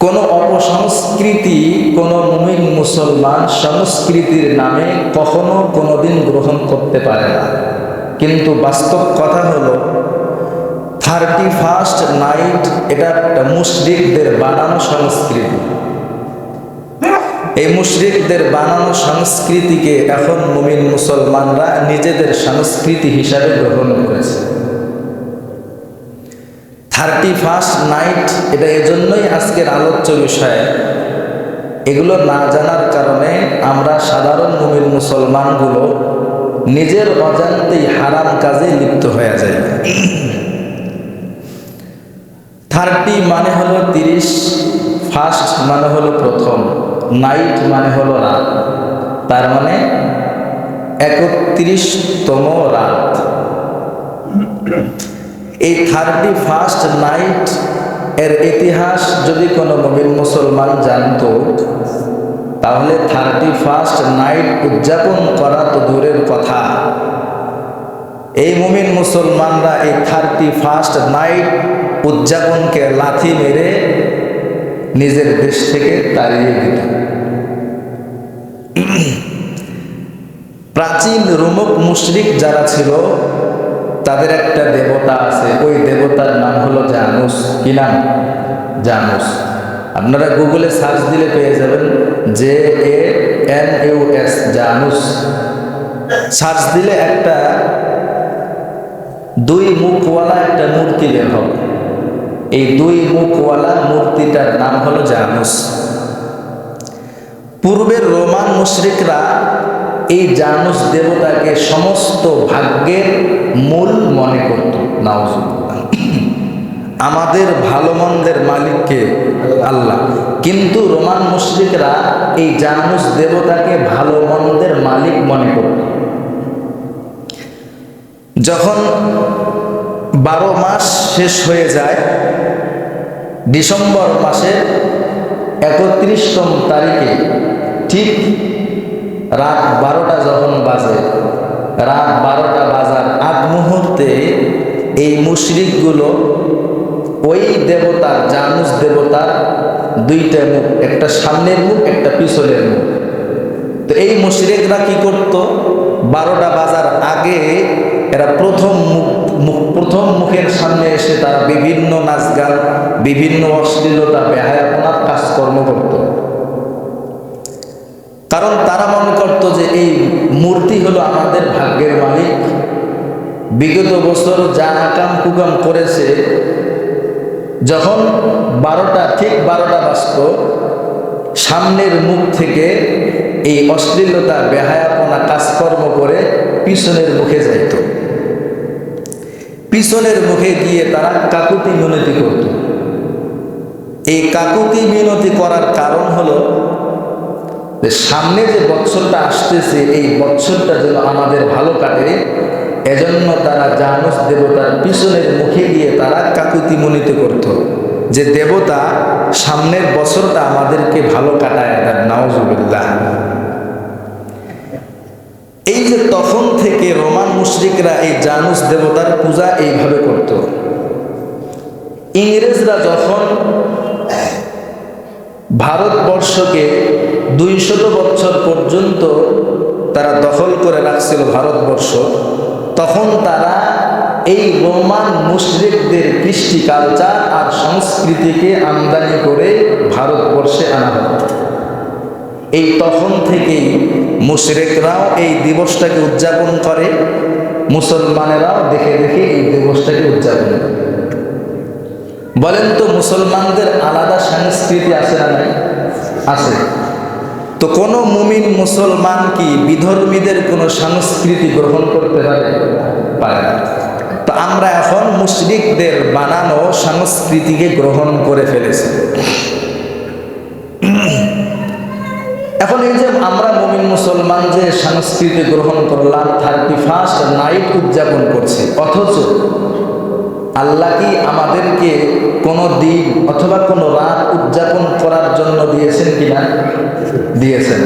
কোনো অপসংস্কৃতি কোনো মুমিন মুসলমান সংস্কৃতির নামে কখনো কোনোদিন গ্রহণ করতে পারে না। কিন্তু বাস্তব কথা হলো 31st নাইট এটা একটা মুশরিকদের বানানো সংস্কৃতি। এই মুশরিকদের বানানো সংস্কৃতিকে এখন মুমিন মুসলমানরা নিজেদের সংস্কৃতি হিসাবে গ্রহণ করেছে। 31st নাইট এটা এজন্যই আজকের আলোচ্য বিষয়। এগুলো না জানার কারণে আমরা সাধারণ মুমিন মুসলমানগুলো নিজের অজান্তেই হারাম কাজে লিপ্ত হয়ে যায়। 30 মানে হলো 30, ফার্স্ট মানে হলো প্রথম, নাইট মানে হলো রাত, তার মানে 31তম রাত। এই 31st নাইট এর ইতিহাস যদি কোনো মুমিন মুসলমান জানতো তাহলে 31st নাইট উদযাপন করা তো দূরের কথা, এই মুমিন মুসলমানরা এই 31st নাইট উদযাপনকে লাথি মেরে নিজের দেশ থেকে তাড়িয়ে দিত। প্রাচীন রোমক মুশরিক যারা ছিল তাদের একটা দেবতা আছে, ওই দেবতার নাম হলো জানুস। কি নাম? জানুস। আপনারা গুগলে সার্চ দিলে পেয়ে যাবেন, JANUS, জানুস। সার্চ দিলে একটা 2 মুখওয়ালা একটা মূর্তি বের হবে। এই 2 মুখওয়ালা মূর্তিটার নাম হলো জানুস। পূর্বের রোমান মুশরিকরা এই জানুস দেবতাকে সমস্ত ভাগ্যের মূল মনে করত। নাউজুবিল্লাহ। আমাদের ভালো মন্দের মালিককে আল্লাহ, কিন্তু রোমান মুশরিকরা এই জানুস দেবতাকে ভালো মন্দের মালিক মনে করত। যখন 12 মাস শেষ হয়ে যায়, ডিসেম্বর মাসের 31তম তারিখে ঠিক রাত 12টা যখন বাজে, রাত 12টা বাজার আগ মুহূর্তে এই মুশরিকগুলো ওই দেবতার, জানুস দেবতার 2টা মুখ, একটা সামনের মুখ একটা পিছনের মুখ। তো এই মুশরিকরা কি করত, 12টা বাজার আগে এরা প্রথম মুখের সামনে এসে তারা বিভিন্ন নাচ গান, বিভিন্ন অশ্লীলতা, বেহায়াপনার কাজকর্ম করত। কারণ তারা মনে করত যে এই মূর্তি হলো আমাদের ভাগ্যের মালিক। বিগত বছর যা আকাম কুকাম করেছে, যখন ঠিক 12টা বাজত, সামনের মুখ থেকে এই অশ্লীলতা, বেহায়াপনা কাজকর্ম করে পিছনের মুখে যাইত। পিছনের মুখে গিয়ে তারা কাকুতি মিনতি করত। এই কাকুতি মিনতি করার কারণ হলো সামনে যে বৎসরটা আসতেছে, এই বৎসরটা যেন আমাদের ভালো কাটে, এজন্য তারা জানুস দেবতার পিছনের মুখে গিয়ে তারা কাকুতি মিনতি করত যে দেবতা সামনের বছরটা আমাদেরকে ভালো কাটায় দেন। নাউজুবিল্লাহ। এই যে তখন থেকে রোমান মুশরিকরা এই জানুস দেবতার পূজা এইভাবে করত। ইংরেজরা যখন ভারতবর্ষকে 200 বছর পর্যন্ত তারা দখল করে রাখছিল ভারতবর্ষ, তখন তারা এই রোমান মুশরিকদের কৃষ্টি, কালচার আর সংস্কৃতিকে আমদানি করে ভারতবর্ষে আনা হতো। এই তখন থেকেই মুশরিকরাও এই দিবসটাকে উদযাপন করে, মুসলমানেরাও দেখে দেখে এই দিবসটাকে উদযাপন করে। বলেন তো, মুসলমানদের আলাদা সংস্কৃতি আছে না নাই? আছে। তো কোনো মুমিন মুসলমান কি বিধর্মীদের কোনো সংস্কৃতি গ্রহণ করতে পারে না? তো আমরা এখন মুশরিকদের বানানো সংস্কৃতিকে গ্রহণ করে ফেলেছি। এখন এই যে আমরা মুমিন মুসলমান যে সংস্কৃতি গ্রহণ করলাম, 31st নাইট উদযাপন করছি, অথচ আল্লাহ কি আমাদেরকে কোনো দিন অথবা কোনো রাত উদযাপন করার জন্য দিয়েছেন কিনা? দিয়েছেন।